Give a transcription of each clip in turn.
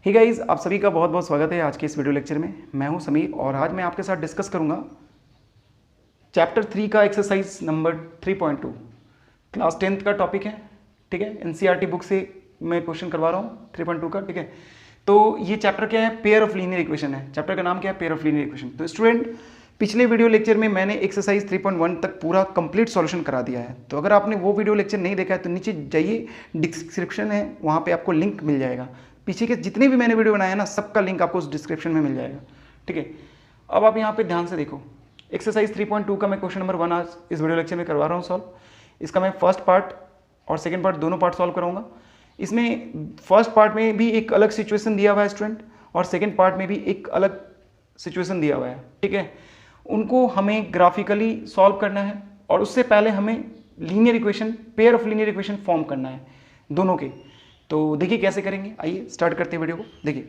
Hey guys, आप सभी का बहुत बहुत स्वागत है आज के इस वीडियो लेक्चर में। मैं हूं समीर और आज मैं आपके साथ डिस्कस करूंगा चैप्टर 3 का एक्सरसाइज नंबर 3.2 क्लास 10th का टॉपिक है। ठीक है, एनसीईआरटी बुक से मैं क्वेश्चन करवा रहा हूं 3.2 का। ठीक है, तो ये चैप्टर क्या है? पेयर ऑफ लीनियर इक्वेशन है। चैप्टर का नाम क्या है? Pair of linear equation. तो स्टूडेंट, पिछले वीडियो लेक्चर में मैंने एक्सरसाइज 3.1 तक पूरा कंप्लीट सॉल्यूशन करा दिया है। तो अगर आपने वो वीडियो लेक्चर नहीं देखा है तो नीचे जाइए, डिस्क्रिप्शन है, वहाँ पे आपको लिंक मिल जाएगा। पीछे के जितने भी मैंने वीडियो बनाया ना, सबका लिंक आपको उस डिस्क्रिप्शन में मिल जाएगा। ठीक है, अब आप यहाँ पे ध्यान से देखो। एक्सरसाइज 3.2 का मैं क्वेश्चन नंबर 1 आज इस वीडियो लेक्चर में करवा रहा हूँ सॉल्व। इसका मैं फर्स्ट पार्ट और सेकंड पार्ट दोनों पार्ट सॉल्व कराऊंगा। इसमें फर्स्ट पार्ट में भी एक अलग सिचुएशन दिया हुआ है स्टूडेंट, और सेकंड पार्ट में भी एक अलग सिचुएशन दिया हुआ है। ठीक है, उनको हमें ग्राफिकली सॉल्व करना है और उससे पहले हमें linear equation, pair of linear equation form करना है दोनों के। तो देखिए कैसे करेंगे, आइए स्टार्ट करते हैं वीडियो को। देखिए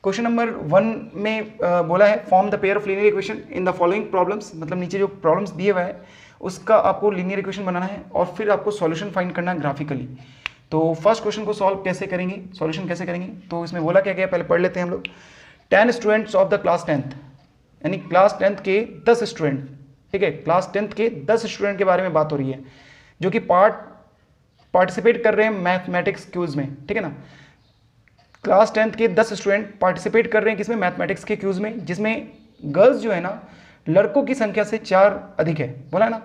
क्वेश्चन नंबर 1 में बोला है form the pair of linear equation in the following problems. मतलब नीचे जो प्रॉब्लम्स दिए हुआ है उसका आपको लीनियर इक्वेशन बनाना है और फिर आपको सॉल्यूशन फाइंड करना है ग्राफिकली। तो फर्स्ट क्वेश्चन को सॉल्व कैसे करेंगे, सॉल्यूशन कैसे करेंगे, तो इसमें बोला क्या गया पहले पढ़ लेते हैं हम लोग। 10 students of the class 10th, यानी क्लास 10th के 10 स्टूडेंट। ठीक है, क्लास 10th के 10 स्टूडेंट के बारे में बात हो रही है जो कि पार्टिसिपेट कर रहे हैं मैथमेटिक्स क्यूज में। ठीक है ना, क्लास 10th के 10 स्टूडेंट पार्टिसिपेट कर रहे हैं किसमें? मैथमेटिक्स के क्यूज में, जिसमें गर्ल्स जो है ना, लड़कों की संख्या से 4 अधिक है। बोला है ना,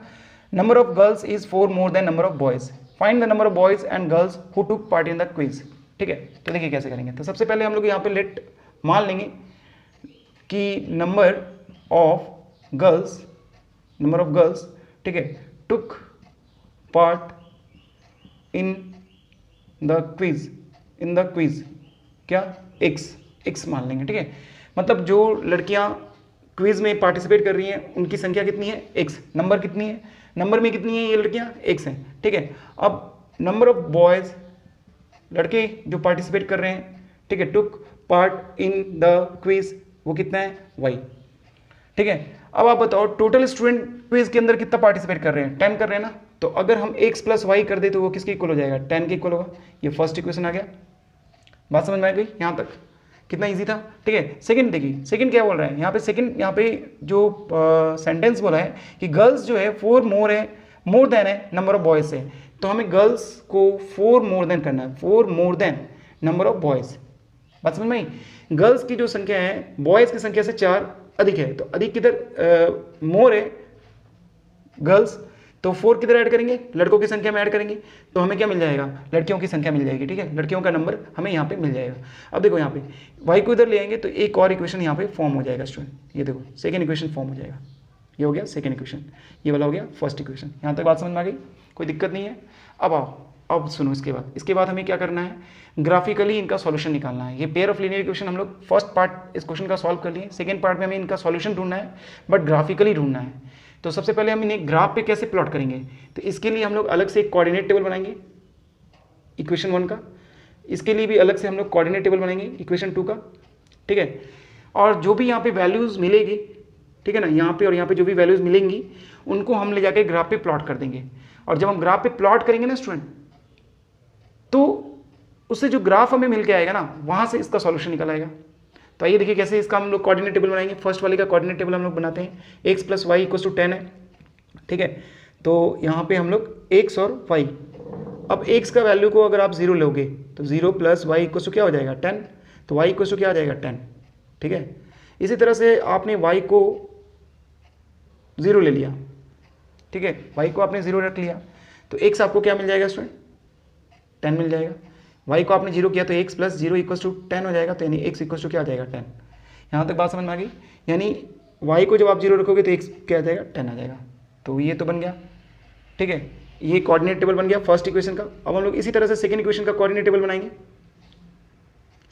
number of girls is 4 more than number of boys. Find the number of boys and girls who took part in the quiz. ठीक है, तो देखिए कैसे करेंगे। तो सबसे पहले हम लोग यहाँ पे लेट मान लेंगे कि नंबर ऑफ गर्ल्स, ठीक है, took part in the quiz, क्या? x मान लेंगे। ठीक है, मतलब जो लड़कियां क्विज में पार्टिसिपेट कर रही हैं उनकी संख्या कितनी है? x। नंबर कितनी है? नंबर में कितनी है ये लड़कियां? x है। ठीक है, अब नंबर ऑफ बॉयज, लड़के जो पार्टिसिपेट कर रहे हैं, ठीक है, took part in the quiz, वो कितना है? y। ठीक है, अब आप बताओ टोटल स्टूडेंट क्विज के अंदर कितना पार्टिसिपेट कर रहे हैं? 10 कर रहे हैं ना। तो अगर हम x प्लस वाई कर दे तो वो किसके इक्वल हो जाएगा? 10 के इक्वल होगा। ये फर्स्ट इक्वेशन आ गया। बात समझ में आ गई यहाँ तक? कितना इजी था। ठीक है, सेकंड देखिए, सेकंड क्या बोल रहा है यहाँ पे? सेकंड यहाँ पे जो सेंटेंस बोला है कि गर्ल्स जो है 4 मोर देन है नंबर ऑफ बॉयज से। तो हमें गर्ल्स को 4 मोर देन करना है, 4 more than number of boys. बात समझ में आई? गर्ल्स की जो संख्या है बॉयज की संख्या से 4 अधिक है, तो अधिक किधर? मोर है गर्ल्स, तो 4 किधर ऐड करेंगे? लड़कों की संख्या में ऐड करेंगे, तो हमें क्या मिल जाएगा? लड़कियों की संख्या मिल जाएगी। ठीक है, लड़कियों का नंबर हमें यहाँ पे मिल जाएगा। अब देखो यहाँ पे वाई को इधर ले आएंगे तो एक और इक्वेशन यहाँ पे फॉर्म हो जाएगा स्टूडेंट। ये देखो सेकेंड इक्वेशन फॉर्म हो जाएगा। ये हो गया सेकेंड इक्वेशन, ये वाला हो गया फर्स्ट इक्वेशन। यहाँ तक बात समझ में आ गई? कोई दिक्कत नहीं है। अब आओ, अब सुनो, इसके बाद हमें क्या करना है? ग्राफिकली इनका सॉल्यूशन निकालना है। ये पेयर ऑफ लीनियर इक्वेशन हम लोग फर्स्ट पार्ट इस क्वेश्चन का सॉल्व कर लिए, सेकंड पार्ट में हमें इनका सॉल्यूशन ढूंढना है, बट ग्राफिकली ढूंढना है। तो सबसे पहले हम इन्हें ग्राफ पे कैसे प्लॉट करेंगे? तो इसके लिए हम लोग अलग से एक कोऑर्डिनेट टेबल बनाएंगे इक्वेशन 1 का। इसके लिए भी अलग से हम लोग कोऑर्डिनेट टेबल बनाएंगे इक्वेशन 2 का। ठीक है, और जो भी यहाँ पे वैल्यूज़ मिलेगी, ठीक है ना, यहाँ पे और यहाँ पे जो भी वैल्यूज़ मिलेंगी उनको हम ले जाके ग्राफ पे प्लॉट कर देंगे। और जब हम ग्राफ पे प्लॉट करेंगे ना स्टूडेंट, तो उससे जो ग्राफ हमें मिल के आएगा ना, वहाँ से इसका सॉल्यूशन निकल आएगा। तो आइए देखिए कैसे इसका हम लोग कोऑर्डिनेट टेबल बनाएंगे। फर्स्ट वाले का कोऑर्डिनेट टेबल हम लोग बनाते हैं। x plus y equal to 10 है। ठीक है, तो यहाँ पे हम लोग x और y, अब x का वैल्यू को अगर आप 0 लोगे तो 0 प्लस वाई इक्वल टू क्या हो जाएगा? 10। तो y इक्वल टू क्या आ जाएगा? 10। ठीक है, इसी तरह से आपने y को 0 ले लिया। ठीक है, y को आपने 0 रख लिया तो x आपको क्या मिल जाएगा स्टूडेंट? 10 मिल जाएगा। y को आपने 0 किया तो x प्लस 0 इक्वल टू 10 हो जाएगा, तो यानी x इक्वल टू क्या आ जाएगा? 10। यहाँ तक बात समझ में आ गई? यानी y को जब आप 0 रखोगे तो x क्या आ जाएगा? 10 आ जाएगा। तो ये तो बन गया। ठीक है, ये कोऑर्डिनेट टेबल बन गया फर्स्ट इक्वेशन का। अब हम लोग इसी तरह से सेकंड इक्वेशन का कोऑर्डिनेट टेबल बनाएंगे।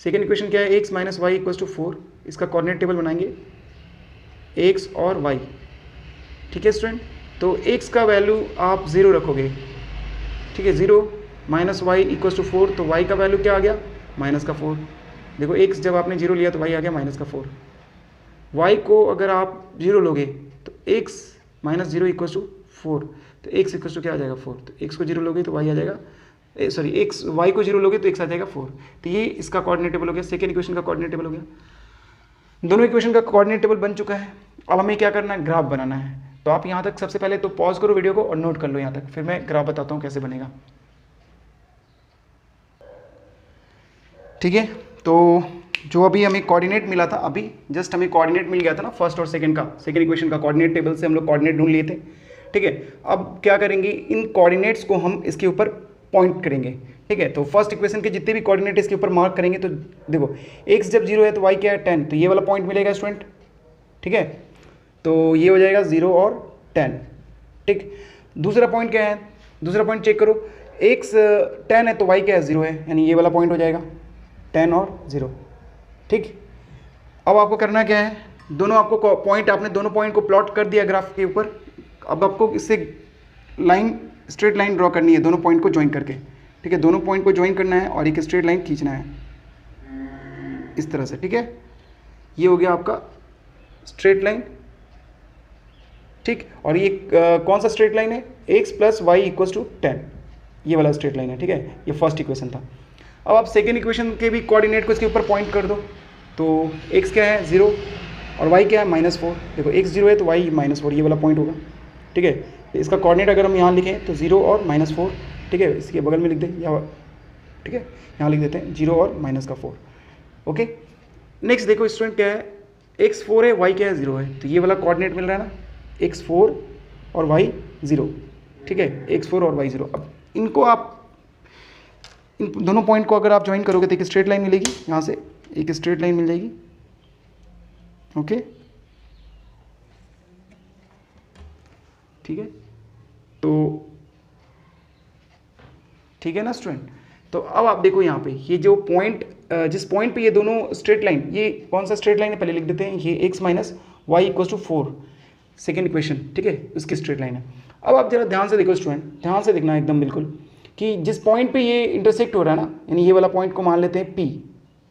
सेकंड इक्वेशन क्या है? x minus y equal to 4। इसका कोऑर्डिनेट टेबल बनाएंगे x और y। ठीक है स्टूडेंट, तो x का वैल्यू आप 0 रखोगे। ठीक है, 0 माइनस वाई इक्वल टू 4, तो y का वैल्यू क्या आ गया? माइनस का 4। देखो x जब आपने 0 लिया तो y आ गया माइनस का 4। y को अगर आप 0 लोगे तो x माइनस 0 इक्वल टू 4, तो x इक्वल टू क्या आ जाएगा? 4। तो x को 0 लोगे तो y आ जाएगा सॉरी एक्स वाई को 0 लोगे तो x आ जाएगा 4। तो ये इसका कोऑर्डिनेट टेबल हो गया, सेकेंड इक्वेशन का कोऑर्डिनेट टेबल हो गया। दोनों इक्वेशन का कोऑर्डिनेट टेबल बन चुका है। अब हमें क्या करना है, ग्राफ बनाना है। तो आप यहाँ तक सबसे पहले तो पॉज करो वीडियो को और नोट कर लो यहाँ तक, फिर मैं ग्राफ बताता हूँ कैसे बनेगा। ठीक है, तो जो अभी हमें कोऑर्डिनेट मिला था, अभी जस्ट हमें कोऑर्डिनेट मिल गया था ना फर्स्ट और सेकंड का, सेकंड इक्वेशन का कोऑर्डिनेट टेबल से हम लोग कोऑर्डिनेट ढूंढ लिए थे। ठीक है, अब क्या करेंगे, इन कोऑर्डिनेट्स को हम इसके ऊपर पॉइंट करेंगे। ठीक है, तो फर्स्ट इक्वेशन के जितने भी कोऑर्डिनेट इसके ऊपर मार्क करेंगे। तो देखो x जब 0 है तो y क्या है 10, तो ये वाला पॉइंट मिलेगा स्टूडेंट। ठीक है, तो ये हो जाएगा 0 और 10। ठीक, दूसरा पॉइंट क्या है, दूसरा पॉइंट चेक करो, x 10 है तो y क्या है 0 है, यानी ये वाला पॉइंट हो जाएगा 10 और 0। ठीक, अब आपको करना क्या है, दोनों आपको पॉइंट, आपने दोनों पॉइंट को प्लॉट कर दिया ग्राफ के ऊपर। अब आपको इससे लाइन, स्ट्रेट लाइन ड्रॉ करनी है दोनों पॉइंट को ज्वाइन करके। ठीक है, दोनों पॉइंट को ज्वाइन करना है और एक स्ट्रेट लाइन खींचना है इस तरह से। ठीक है, ये हो गया आपका स्ट्रेट लाइन। ठीक, और ये कौन सा स्ट्रेट लाइन है, x plus y equals to 10, ये वाला स्ट्रेट लाइन है। ठीक है, ये फर्स्ट इक्वेशन था। अब आप सेकेंड इक्वेशन के भी कोऑर्डिनेट को इसके ऊपर पॉइंट कर दो। तो x क्या है 0 और y क्या है -4। देखो x 0 है तो y -4, ये वाला पॉइंट होगा। ठीक है, तो इसका कोऑर्डिनेट अगर हम यहाँ लिखें तो 0 और -4। ठीक है, इसके बगल में लिख दें या, ठीक है यहाँ लिख देते हैं 0 और -4। ओके, नेक्स्ट देखो स्टूडेंट क्या है, x 4 है, y क्या है 0 है, तो ये वाला कोऑर्डिनेट मिल रहा है ना, x 4 और y 0। ठीक है, x 4 और y 0। अब इनको आप, इन दोनों पॉइंट को अगर आप ज्वाइन करोगे तो एक स्ट्रेट लाइन मिलेगी, यहाँ से एक स्ट्रेट लाइन मिल जाएगी। ओके, ठीक है, तो ठीक है ना स्टूडेंट। तो अब आप देखो यहाँ पे ये जो पॉइंट, जिस पॉइंट पे ये दोनों स्ट्रेट लाइन, ये कौन सा स्ट्रेट लाइन है पहले लिख देते हैं, ये x minus y equal to 4 second equation. ठीक है, उसकी स्ट्रेट लाइन है। अब आप जरा ध्यान से देखो स्टूडेंट, ध्यान से देखना एकदम बिल्कुल, कि जिस पॉइंट पे ये इंटरसेक्ट हो रहा है ना, यानी ये वाला पॉइंट को मान लेते हैं P।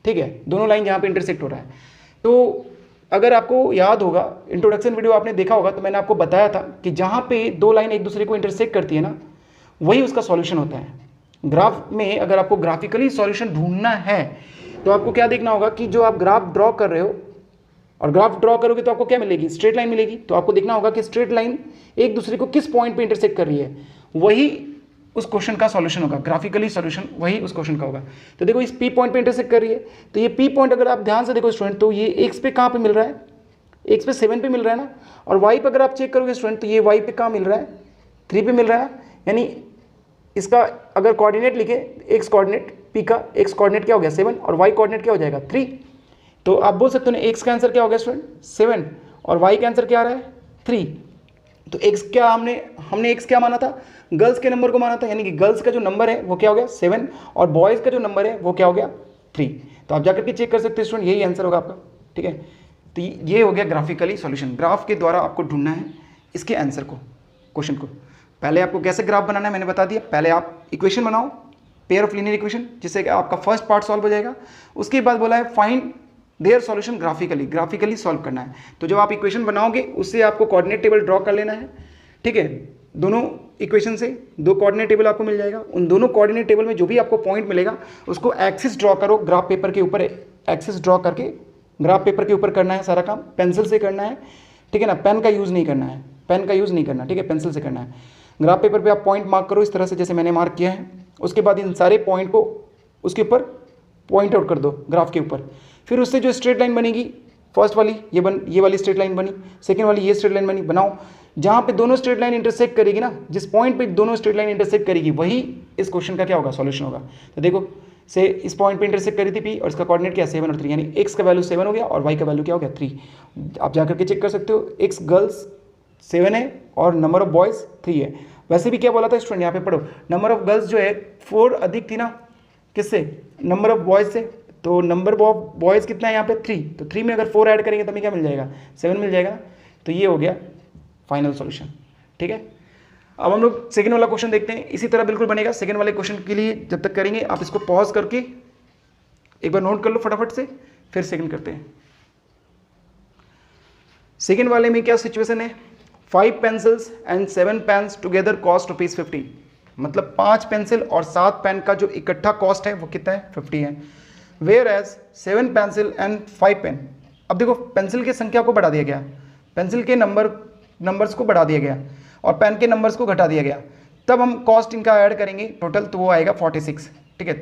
ठीक है, दोनों लाइन जहाँ पे इंटरसेक्ट हो रहा है, तो अगर आपको याद होगा, इंट्रोडक्शन वीडियो आपने देखा होगा, तो मैंने आपको बताया था कि जहाँ पे दो लाइन एक दूसरे को इंटरसेक्ट करती है ना, वही उसका सॉल्यूशन होता है। ग्राफ में अगर आपको ग्राफिकली सॉल्यूशन ढूंढना है तो आपको क्या देखना होगा कि जो आप ग्राफ ड्रॉ कर रहे हो, और ग्राफ ड्रॉ करोगे तो आपको क्या मिलेगी, स्ट्रेट लाइन मिलेगी। तो आपको देखना होगा कि स्ट्रेट लाइन एक दूसरे को किस पॉइंट पे इंटरसेक्ट कर रही है, वही उस क्वेश्चन का सॉल्यूशन होगा। ग्राफिकली सॉल्यूशन वही उस क्वेश्चन का होगा। तो देखो इस P पॉइंट पे इंटरसेक्ट कर रही है, तो ये P पॉइंट अगर आप ध्यान से देखो स्टूडेंट, तो ये x पे कहाँ पे मिल रहा है, x पे 7 पे मिल रहा है ना, और y पे अगर आप चेक करोगे स्टूडेंट तो ये y पे कहाँ मिल रहा है, 3 पे मिल रहा है। यानी इसका अगर कोऑर्डिनेट लिखे, x कोऑर्डिनेट P का x कोऑर्डिनेट क्या हो गया 7 और y कोऑर्डिनेट क्या हो जाएगा 3। तो आप बोल सकते हो ना x का आंसर क्या हो गया स्टूडेंट 7 और y का आंसर क्या आ रहा है 3। तो x क्या, हमने x क्या माना था, गर्ल्स के नंबर को माना था, यानी कि गर्ल्स का जो नंबर है वो क्या हो गया 7 और बॉयज़ का जो नंबर है वो क्या हो गया 3। तो आप जाकर के चेक कर सकते हैं स्टूडेंट, यही आंसर होगा आपका। ठीक है, तो ये हो गया ग्राफिकली सॉल्यूशन। ग्राफ के द्वारा आपको ढूंढना है इसके आंसर को, क्वेश्चन को। पहले आपको कैसे ग्राफ बनाना है मैंने बता दिया। पहले आप इक्वेशन बनाओ, पेयर ऑफ लीनियर इक्वेशन, जिससे कि आपका फर्स्ट पार्ट सॉल्व हो जाएगा। उसके बाद बोला है find their solution graphically, graphically solve करना है। तो जब आप इक्वेशन बनाओगे उससे आपको कोऑर्डिनेट टेबल ड्रॉ कर लेना है। ठीक है, दोनों इक्वेशन से दो कोऑर्डिनेट टेबल आपको मिल जाएगा। उन दोनों कोऑर्डिनेट टेबल में जो भी आपको पॉइंट मिलेगा उसको एक्सिस ड्रॉ करो, ग्राफ पेपर के ऊपर एक्सिस ड्रॉ करके ग्राफ पेपर के ऊपर करना है सारा काम, पेंसिल से करना है। ठीक है ना, पेन का यूज़ नहीं करना है, पेन का यूज़ नहीं करना। ठीक है, पेंसिल से करना है। ग्राफ पेपर पे आप पॉइंट मार्क करो इस तरह से जैसे मैंने मार्क किया है। उसके बाद इन सारे पॉइंट को उसके ऊपर पॉइंट आउट कर दो ग्राफ के ऊपर। फिर उससे जो स्ट्रेट लाइन बनेगी, फर्स्ट वाली ये वाली स्ट्रेट लाइन बनी, सेकेंड वाली ये स्ट्रेट लाइन बनी, बनाओ। जहाँ पे दोनों स्ट्रेट लाइन इंटरसेक्ट करेगी ना, जिस पॉइंट पे दोनों स्ट्रेट लाइन इंटरसेक्ट करेगी वही इस क्वेश्चन का क्या होगा, सॉल्यूशन होगा। तो देखो से इस पॉइंट पे इंटरसेक्ट करी थी P और इसका कोऑर्डिनेट क्या 7 और 3, यानी x का वैल्यू 7 हो गया और y का वैल्यू क्या हो गया 3। आप जाकर के चेक कर सकते हो, x गर्ल्स 7 है और नंबर ऑफ बॉयज़ 3 है। वैसे भी क्या बोला था स्टूडेंट, यहाँ पे पढ़ो, नंबर ऑफ गर्ल्स जो है 4 अधिक थी ना किससे, नंबर ऑफ बॉयज़ से। तो नंबर ऑफ बॉयज़ कितना है यहाँ पे 3, तो 3 में अगर 4 ऐड करेंगे तो हमें क्या मिल जाएगा 7 मिल जाएगा। तो ये हो गया फाइनल सॉल्यूशन। ठीक है, अब हम लोग सेकंड वाला क्वेश्चन देखते हैं। इसी तरह बिल्कुल बनेगा। सेकंड वाले क्वेश्चन के लिए जब तक करेंगे आप इसको पॉज करके एक बार नोट कर लो फटाफट से, फिर सेकंड करते हैं। सेकंड वाले में क्या सिचुएशन है, 5 pencils and 7 pens together cost ₹50। मतलब 5 पेंसिल और 7 पेन का जो इकट्ठा कॉस्ट है वो कितना है 50 है। Whereas 7 pencil and 5 pen, अब देखो पेंसिल की संख्या को बढ़ा दिया गया, पेंसिल के नंबर्स को बढ़ा दिया गया और पेन के नंबर्स को घटा दिया गया, तब हम कॉस्ट इनका ऐड करेंगे टोटल तो वो आएगा 46, ठीक है,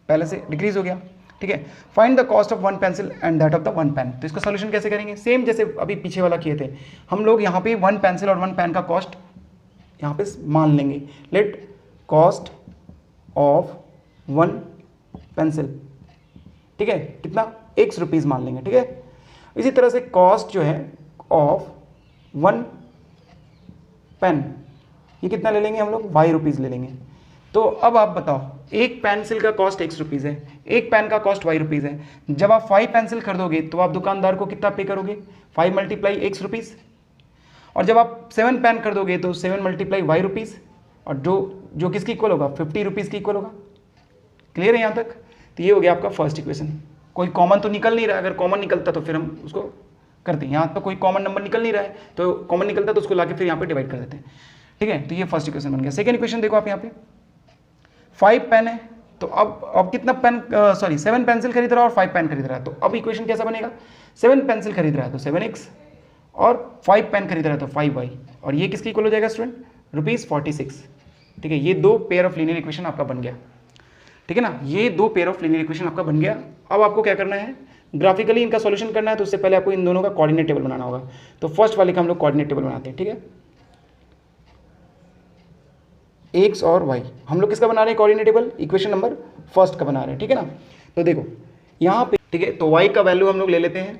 पहले से डिक्रीज हो गया, ठीक है। Find the cost of 1 pencil and that of the 1 pen, तो इसका सॉल्यूशन कैसे करेंगे, सेम जैसे अभी पीछे वाला किए थे हम लोग, यहाँ पे 1 पेंसिल और 1 पेन का कॉस्ट यहाँ पे मान लेंगे। लेट कॉस्ट ऑफ 1 पेंसिल, ठीक है, कितना x रुपीज़ मान लेंगे, ठीक है। इसी तरह से कॉस्ट जो है ऑफ 1 पेन, ये कितना ले लेंगे हम लोग y रुपीज़ ले लेंगे। तो अब आप बताओ, एक पेंसिल का कॉस्ट x रुपीज़ है, एक पेन का कॉस्ट y रुपीज़ है। जब आप 5 पेंसिल खरीदोगे तो आप दुकानदार को कितना पे करोगे, 5 मल्टीप्लाई x रुपीज़, और जब आप 7 पेन खरीदोगे तो 7 मल्टीप्लाई y रुपीज़, और जो किसकी इक्वल होगा 50 रुपीज़ की इक्वल होगा। क्लियर है यहाँ तक? तो ये हो गया आपका फर्स्ट इक्वेशन। कोई कॉमन तो निकल नहीं रहा है, अगर कॉमन निकलता तो फिर हम उसको करते हैं, यहाँ तो कोई कॉमन नंबर निकल नहीं रहा है, तो कॉमन निकलता तो उसको लाके फिर यहाँ पे डिवाइड कर देते हैं, ठीक है। तो ये फर्स्ट इक्वेशन बन गया। सेकंड इक्वेशन देखो आप, यहाँ पे 5 पेन है, तो अब कितना पेन, 7 पेंसिल खरीद रहा है और 5 पेन खरीद रहा है, तो अब इक्वेशन कैसा बनेगा, 7 पेंसिल खरीद रहा है तो 7x और 5 पेन खरीद रहा है तो 5y, और ये किसकी इक्वल हो जाएगा स्टूडेंट, ₹46, ठीक है। ये 2 पेयर ऑफ लीनियर इक्वेशन आपका बन गया, ठीक है ना, ये 2 पेयर ऑफ लीनियर इक्वेशन आपका बन गया। अब आपको क्या करना है, ग्राफिकली इनका सॉल्यूशन करना है, तो उससे पहले आपको इन दोनों का कोऑर्डिनेट टेबल बनाना होगा। तो फर्स्ट वाले का हम लोग कोऑर्डिनेट टेबल बनाते हैं, ठीक है। x और y हम लोग किसका बना रहे हैं coordinate table, equation number first का बना रहे हैं, ठीक है ना। तो देखो यहाँ पे, ठीक है, तो y का वैल्यू हम लोग ले लेते हैं,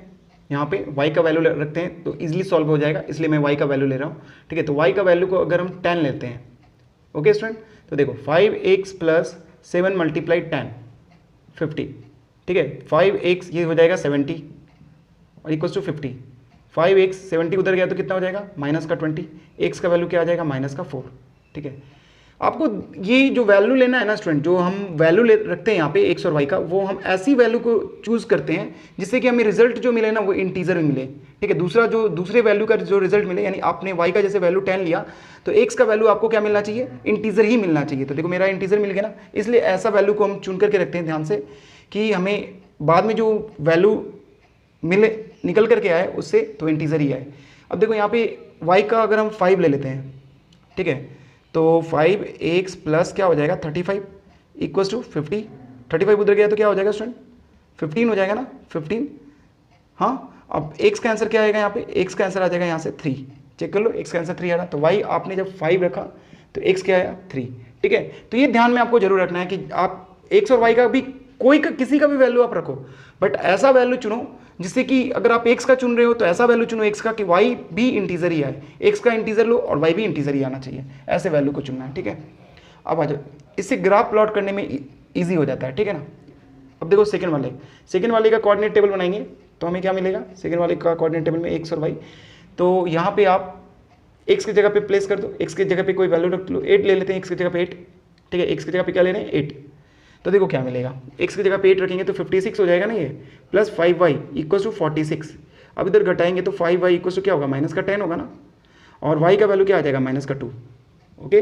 यहाँ पे y का वैल्यू रखते हैं तो इजीली सॉल्व हो जाएगा, इसलिए मैं y का वैल्यू ले रहा हूँ, ठीक है। तो y का वैल्यू को अगर हम 10 लेते हैं, ओके स्टूडेंट, तो देखो 5x प्लस 7 मल्टीप्लाई 10 50, ठीक है। 5x ये हो जाएगा 70 और इक्वल्स टू 50, 5x 70 उधर गया तो कितना हो जाएगा माइनस का 20, x का वैल्यू क्या आ जाएगा माइनस का 4, ठीक है। आपको ये जो वैल्यू लेना है ना स्टूडेंट, जो हम वैल्यू ले रखते हैं यहाँ पे x और y का, वो हम ऐसी वैल्यू को चूज करते हैं जिससे कि हमें रिजल्ट जो मिले ना वो इंटीजर में मिले, ठीक है। दूसरे वैल्यू का जो रिजल्ट मिले, यानी आपने y का जैसे वैल्यू 10 लिया तो x का वैल्यू आपको क्या मिलना चाहिए, इंटीजर ही मिलना चाहिए। तो देखो मेरा इंटीजर मिल गया ना, इसलिए ऐसा वैल्यू को हम चुन करके रखते हैं ध्यान से, कि हमें बाद में जो वैल्यू निकल करके आए उससे तो इंटीजर ही आए। अब देखो यहाँ पे y का अगर हम 5 ले लेते हैं, ठीक है, तो 5x प्लस क्या हो जाएगा 35 इक्वल्स टू 50, 35 उधर गया तो क्या हो जाएगा स्टूडेंट 15 हो जाएगा ना, 15। हाँ, अब x का आंसर क्या आएगा यहाँ पे, x का आंसर आ जाएगा यहाँ से 3, चेक कर लो x का आंसर 3 आ रहा, तो y आपने जब 5 रखा तो x क्या आया 3, ठीक है। तो ये ध्यान में आपको जरूर रखना है कि आप x और y का भी किसी का भी वैल्यू आप रखो, बट ऐसा वैल्यू चुनो जिससे कि अगर आप x का चुन रहे हो तो ऐसा वैल्यू चुनो x का कि y भी इंटीजर ही आए, x का इंटीजर लो और y भी इंटीजर ही आना चाहिए, ऐसे वैल्यू को चुनना है, ठीक है। अब आ जाओ, इससे ग्राफ प्लॉट करने में ईजी हो जाता है, ठीक है ना। अब देखो सेकंड वाले का कोऑर्डिनेट टेबल बनाएंगे तो हमें क्या मिलेगा, सेकंड वाले का कोऑर्डिनेट टेबल में x और y, तो यहाँ पे आप x की जगह पे प्लेस कर दो, x की जगह पे कोई वैल्यू रख लो, 8 ले लेते हैं x की जगह पे 8, ठीक है। x की जगह पे क्या ले रहे हैं 8, तो देखो क्या मिलेगा, x की जगह पे 8 रखेंगे तो 56 हो जाएगा ना ये, प्लस 5y इक्वल टू 46। अब इधर घटाएंगे तो 5y इक्वल टू क्या होगा माइनस का 10 होगा ना, और y का वैल्यू क्या आ जाएगा माइनस का 2, ओके।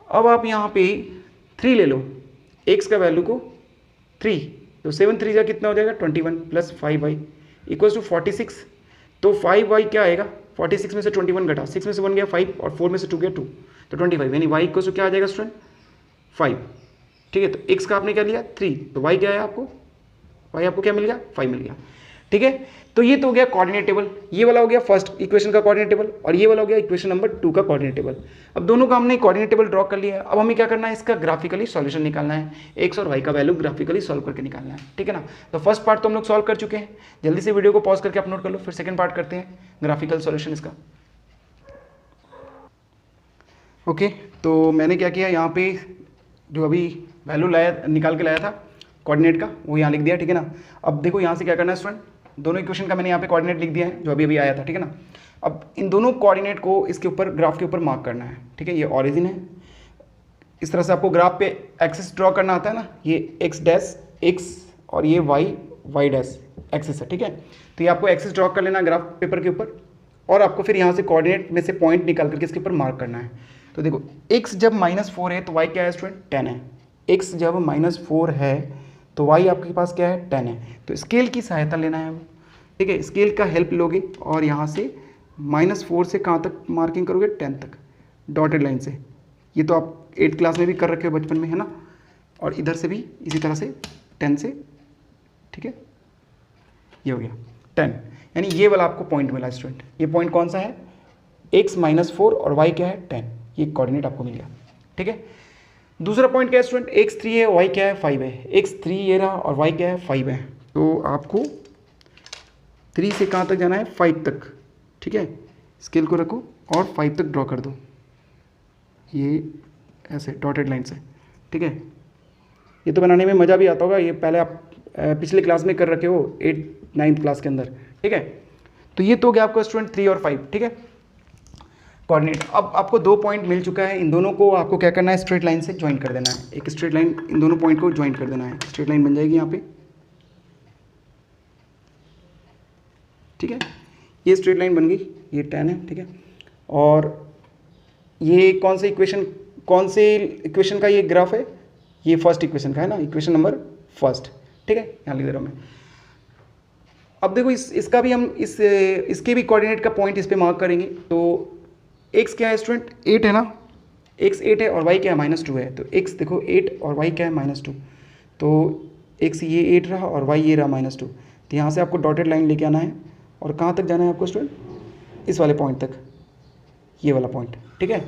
अब आप यहाँ पे 3 ले लो, x का वैल्यू को 3, तो 7 3 जा कितना हो जाएगा 21 प्लस 5y इक्वल टू 46, तो 5y क्या आएगा 46 में से 21 घटा, 6 में से 1 गया 5 और 4 में से 2 गया 2, तो 25, यानी y इक्वल टू क्या आ जाएगा स्टूडेंट 5, ठीक है। तो x का आपने क्या लिया 3, तो y क्या है आपको, y आपको क्या मिल गया 5 मिल गया, ठीक है। तो ये तो हो गया कोऑर्डिनेट टेबल, ये वाला हो गया फर्स्ट इक्वेशन का कोऑर्डिनेट टेबल, और ये वाला हो गया इक्वेशन नंबर 2 का कोऑर्डिनेट टेबल। अब दोनों का हमने कोऑर्डिनेट टेबल ड्रॉ कर लिया है, अब हमें क्या करना है, इसका ग्राफिकली सॉल्यूशन निकालना है, x और y का वैल्यू ग्राफिकली सॉल्व करके निकालना है, ठीक है ना। तो फर्स्ट पार्ट तो हम लोग सॉल्व कर चुके हैं, जल्दी से वीडियो को पॉज करके आप नोट कर लो, फिर सेकंड पार्ट करते हैं ग्राफिकल सॉल्यूशन इसका। ओके, तो मैंने क्या किया, यहाँ पे जो अभी वैल्यू निकाल के लाया था कोऑर्डिनेट का वो यहाँ लिख दिया, ठीक है ना। अब देखो यहाँ से क्या करना है स्टूडेंट, दोनों इक्वेशन का मैंने यहाँ पे कोऑर्डिनेट लिख दिया है जो अभी आया था, ठीक है ना। अब इन दोनों कोऑर्डिनेट को इसके ऊपर ग्राफ के ऊपर मार्क करना है, ठीक है। ये ऑरिजिन है, इस तरह से आपको ग्राफ पे एक्सिस ड्रॉ करना आता है ना, ये एक्स डैश एक्स और ये वाई डैश एक्सिस है, ठीक है। तो ये आपको एक्सिस ड्रॉ कर लेना ग्राफ पेपर के ऊपर, और आपको फिर यहाँ से कोऑर्डिनेट में से पॉइंट निकाल करके इसके ऊपर मार्क करना है। तो देखो x जब -4 है तो y क्या है स्टूडेंट 10 है। x जब -4 है तो y आपके पास क्या है 10 है। तो स्केल की सहायता लेना है, ठीक है, स्केल का हेल्प लोगे और यहाँ से -4 से कहाँ तक मार्किंग करोगे 10 तक डॉटेड लाइन से। ये तो आप 8th क्लास में भी कर रखे हो बचपन में, है ना। और इधर से भी इसी तरह से 10 से, ठीक है, ये हो गया 10, यानी ये वाला आपको पॉइंट मिला स्टूडेंट। ये पॉइंट कौन सा है, x -4 और y क्या है 10, ये कोऑर्डिनेट आपको मिल गया, ठीक है। दूसरा पॉइंट क्या है स्टूडेंट, x 3 है, y क्या है 5 है। x 3 ये रहा और y क्या है 5 है। तो आपको 3 से कहाँ तक जाना है 5 तक, ठीक है। स्केल को रखो और 5 तक ड्रॉ कर दो, ये ऐसे डॉटेड लाइन से, ठीक है। ये तो बनाने में मज़ा भी आता होगा, ये पहले आप पिछले क्लास में कर रखे हो 8th 9th क्लास के अंदर, ठीक है। तो ये तो हो गया आपका स्टूडेंट 3 और 5, ठीक है, कोऑर्डिनेट। अब आपको 2 पॉइंट मिल चुका है, इन दोनों को आपको क्या करना है, स्ट्रेट लाइन से ज्वाइन कर देना है। एक स्ट्रेट लाइन इन दोनों पॉइंट को ज्वाइन कर देना है, स्ट्रेट लाइन बन जाएगी यहाँ पे, ठीक है। ये स्ट्रेट लाइन बन गई, ये 10 है, ठीक है। और ये कौन से इक्वेशन का ये ग्राफ है, ये फर्स्ट इक्वेशन का है ना, इक्वेशन नंबर फर्स्ट, ठीक है, यहाँ लिख दे रहा हूँ मैं। अब देखो इसका भी हम इसके भी कोऑर्डिनेट का पॉइंट इस पे मार्क करेंगे। तो x क्या है स्टूडेंट 8 है ना, x 8 है और y क्या है -2 है। तो x देखो 8 और y क्या है -2, तो x ये 8 रहा और y ये रहा -2। तो यहाँ से आपको डॉटेड लाइन लेके आना है और कहाँ तक जाना है आपको स्टूडेंट, इस वाले पॉइंट तक, ये वाला पॉइंट, ठीक है।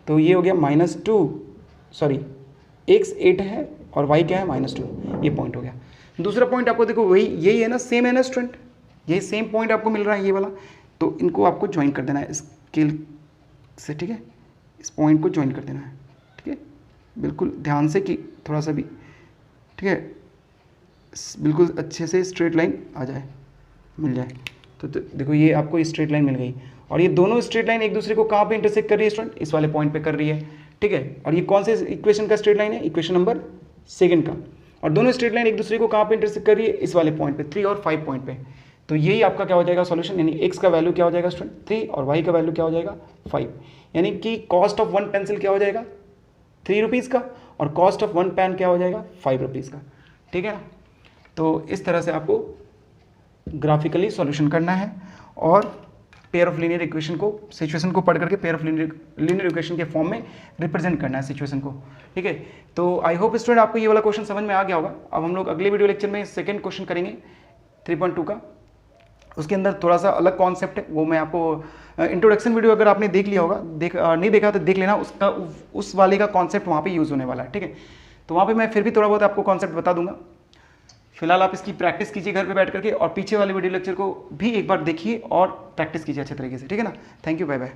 तो ये हो गया x 8 है और y क्या है -2, ये पॉइंट हो गया। दूसरा पॉइंट आपको देखो वही यही है ना, सेम है ना स्टूडेंट, यही सेम पॉइंट आपको मिल रहा है ये वाला। तो इनको आपको ज्वाइन कर देना है स्केल से, ठीक है, इस पॉइंट को ज्वाइन कर देना है, ठीक है, बिल्कुल ध्यान से कि थोड़ा सा भी, ठीक है, बिल्कुल अच्छे से स्ट्रेट लाइन आ जाए, मिल जाए। तो देखो ये आपको स्ट्रेट लाइन मिल गई और ये दोनों स्ट्रेट लाइन एक दूसरे को कहाँ पे इंटरसेक्ट कर रही है स्टूडेंट, इस वाले पॉइंट पे कर रही है, ठीक है। और ये कौन से इक्वेशन का स्ट्रेट लाइन है, इक्वेशन नंबर 2 का। और दोनों स्ट्रेट लाइन एक दूसरे को कहाँ पे इंटरसेक्ट कर रही है, इस वाले पॉइंट पे 3 और 5 पॉइंट पे। तो यही आपका क्या हो जाएगा सॉल्यूशन, यानी x का वैल्यू क्या हो जाएगा स्टूडेंट 3 और y का वैल्यू क्या हो जाएगा 5, यानी कि कॉस्ट ऑफ 1 पेंसिल क्या हो जाएगा 3 रुपीज़ का और कॉस्ट ऑफ 1 पेन क्या हो जाएगा 5 रुपीज़ का, ठीक है ना। तो इस तरह से आपको ग्राफिकली सॉल्यूशन करना है और पेयर ऑफ लीनियर इक्वेशन को, सिचुएशन को पढ़ करके पेयर ऑफ लीनियर इक्वेशन के फॉर्म में रिप्रेजेंट करना है सिचुएशन को, ठीक है। तो आई होप स्टूडेंट आपको ये वाला क्वेश्चन समझ में आ गया होगा। अब हम लोग अगले वीडियो लेक्चर में सेकंड क्वेश्चन करेंगे 3.2 का, उसके अंदर थोड़ा सा अलग कॉन्सेप्ट है, वो मैं आपको इंट्रोडक्शन वीडियो अगर आपने देख लिया होगा, नहीं देखा तो देख लेना, उसका उस वाले का कॉन्सेप्ट वहाँ पे यूज़ होने वाला है, ठीक है। तो वहाँ पे मैं फिर भी थोड़ा बहुत आपको कॉन्सेप्ट बता दूंगा। फिलहाल आप इसकी प्रैक्टिस कीजिए घर पे बैठ करके और पीछे वाले वीडियो लेक्चर को भी एक बार देखिए और प्रैक्टिस कीजिए अच्छे तरीके से, ठीक है ना। Thank you, bye bye.